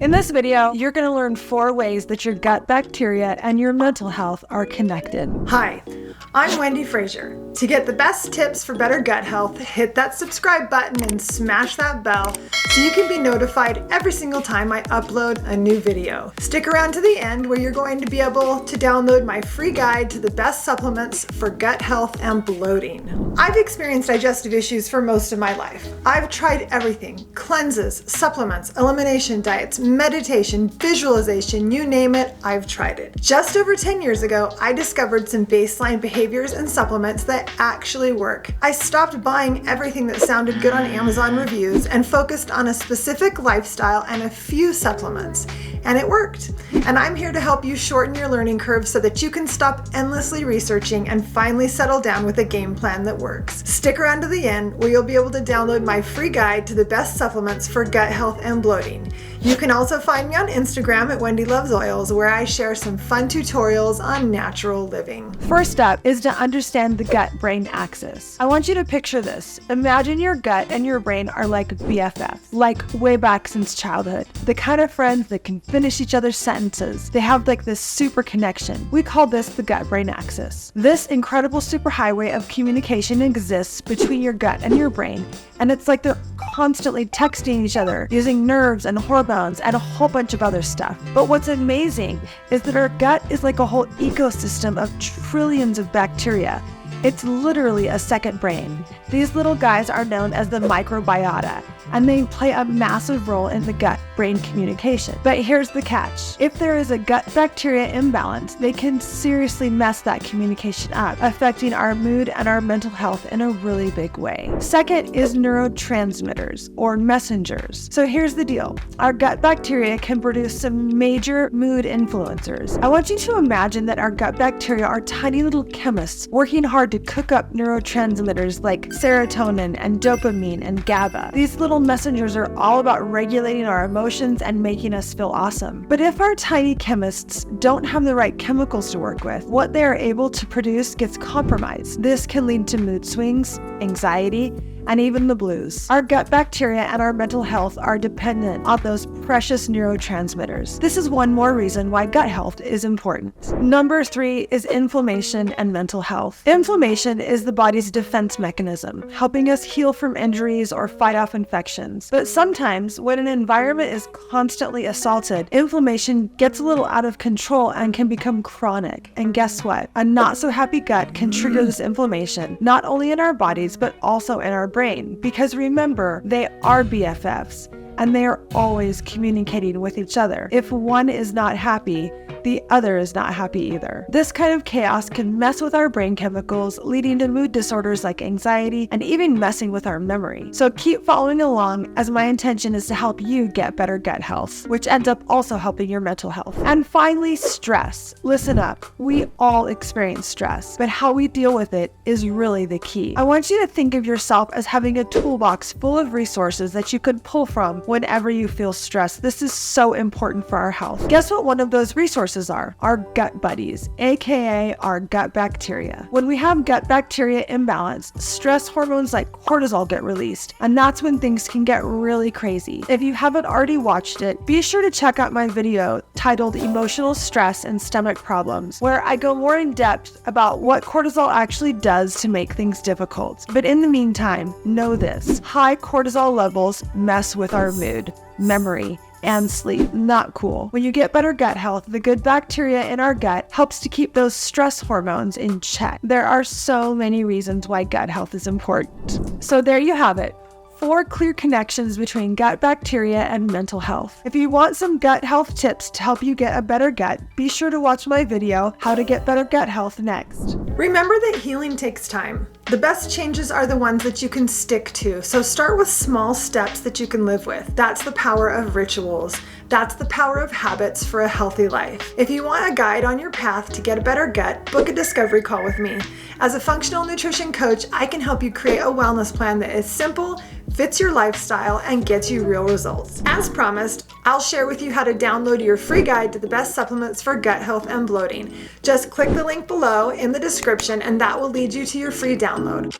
In this video, you're going to learn 4 ways that your gut bacteria and your mental health are connected. Hi, I'm Wendy Frazier. To get the best tips for better gut health, hit that subscribe button and smash that bell so you can be notified every single time I upload a new video. Stick around to the end where you're going to be able to download my free guide to the best supplements for gut health and bloating. I've experienced digestive issues for most of my life. I've tried everything: cleanses, supplements, elimination diets, meditation, visualization, you name it, I've tried it. Just over 10 years ago, I discovered some baseline behaviors and supplements that actually work. I stopped buying everything that sounded good on Amazon reviews and focused on a specific lifestyle and a few supplements. And it worked. And I'm here to help you shorten your learning curve so that you can stop endlessly researching and finally settle down with a game plan that works. Stick around to the end where you'll be able to download my free guide to the best supplements for gut health and bloating. You can also find me on Instagram at Wendy Loves Oils, where I share some fun tutorials on natural living. First up is to understand the gut-brain axis. I want you to picture this. Imagine your gut and your brain are like BFFs, like way back since childhood. The kind of friends that can finish each other's sentences. They have like this super connection. We call this the gut-brain axis. This incredible superhighway of communication exists between your gut and your brain, and it's like they're constantly texting each other using nerves and hormones and a whole bunch of other stuff. But what's amazing is that our gut is like a whole ecosystem of trillions of bacteria. It's literally a second brain. These little guys are known as the microbiota, and they play a massive role in the gut-brain communication. But here's the catch. If there is a gut bacteria imbalance, they can seriously mess that communication up, affecting our mood and our mental health in a really big way. Second is neurotransmitters, or messengers. So here's the deal. Our gut bacteria can produce some major mood influencers. I want you to imagine that our gut bacteria are tiny little chemists working hard to cook up neurotransmitters like serotonin and dopamine and GABA. These little messengers are all about regulating our emotions and making us feel awesome. But if our tiny chemists don't have the right chemicals to work with, what they are able to produce gets compromised. This can lead to mood swings, anxiety, and even the blues. Our gut bacteria and our mental health are dependent on those precious neurotransmitters. This is one more reason why gut health is important. Number 3 is inflammation and mental health. Inflammation is the body's defense mechanism, helping us heal from injuries or fight off infections. But sometimes, when an environment is constantly assaulted, inflammation gets a little out of control and can become chronic. And guess what? A not so happy gut can trigger this inflammation, not only in our bodies, but also in our brain. Because remember, they are BFFs, and they are always communicating with each other. If one is not happy, the other is not happy either. This kind of chaos can mess with our brain chemicals, leading to mood disorders like anxiety and even messing with our memory. So keep following along, as my intention is to help you get better gut health, which ends up also helping your mental health. And finally, stress. Listen up. We all experience stress, but how we deal with it is really the key. I want you to think of yourself as having a toolbox full of resources that you could pull from whenever you feel stressed. This is so important for our health. Guess what one of those resources are? Our gut buddies, aka our gut bacteria. When we have gut bacteria imbalance, stress hormones like cortisol get released, and that's when things can get really crazy. If you haven't already watched it, be sure to check out my video titled Emotional Stress and Stomach Problems, where I go more in depth about what cortisol actually does to make things difficult. But in the meantime, know this: high cortisol levels mess with our mood, memory, and sleep. Not cool. When you get better gut health, the good bacteria in our gut helps to keep those stress hormones in check. There are so many reasons why gut health is important. So there you have it. 4 clear connections between gut bacteria and mental health. If you want some gut health tips to help you get a better gut, be sure to watch my video, How to Get Better Gut Health, next. Remember that healing takes time. The best changes are the ones that you can stick to, so start with small steps that you can live with. That's the power of rituals. That's the power of habits for a healthy life. If you want a guide on your path to get a better gut, book a discovery call with me. As a functional nutrition coach, I can help you create a wellness plan that is simple, fits your lifestyle, and gets you real results. As promised, I'll share with you how to download your free guide to the best supplements for gut health and bloating. Just click the link below in the description and that will lead you to your free download.